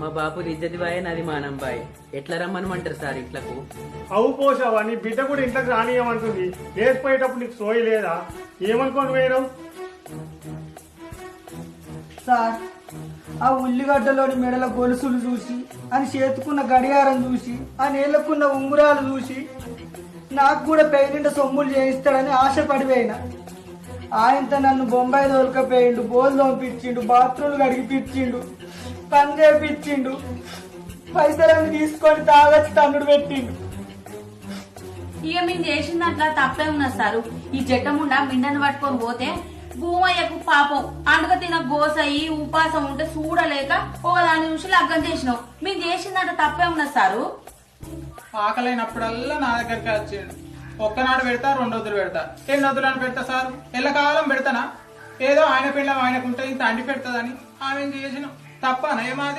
మా బాపు ఇజ్జతి బాయ్ నాది మానం బాయ్ ఎట్లా రమ్మనమంటారు సార్ ఇట్లకు? అవు పోసావా, నీ బిడ్డ కూడా ఇంట్లోకి రానియమంటుంది. లేచిపోయేటప్పుడు నీకు సోయి లేదా? ఏమనుకోని వేయడం సార్, ఆ ఉల్లిగడ్డలోని మెడల గొలుసులు చూసి, అని చేతుకున్న గడియారం చూసి, ఆ నేలకున్న ఉంగురాలు చూసి నాకు కూడా పెయినింట సొమ్ములు చేయిస్తాడని ఆశపడిపోయినా. ఆయనతో నన్ను బొంబాయి తోలుకపోయిండు, బోల్ తోపించిండు, బాత్రూమ్లు కడిగిపించిండు, పని చేపించిండు, పైసలన్నీ తీసుకొని తాగొచ్చి తన్నుడు పెట్టిండు. ఇక మేము చేసిన అట్లా తప్పే ఉన్నది సారు. ఈ జట్టముండా మిండను పట్టుకొని పోతే భూమయ్యకు పాపం అండుక తిన గోసయి ఉపాసం ఉంటే చూడలేక ఒక దాని నుంచి లగ్గం చేసినావు. మేము చేసిందంటే తప్పే ఉన్నది సారు. ఆకలైనప్పుడల్లా నా దగ్గరికి వచ్చేయండి. ఒక్కనాడు పెడతా, 2 రోజులు పెడతా, 2 రోజులను పెడతా సార్. ఎల్లకాలం పెడతానా? ఏదో ఆయన పిల్ల ఆయనకుంటే ఇంత అండి పెడతాదని ఆమె చేసిన తప్ప ఏమాది?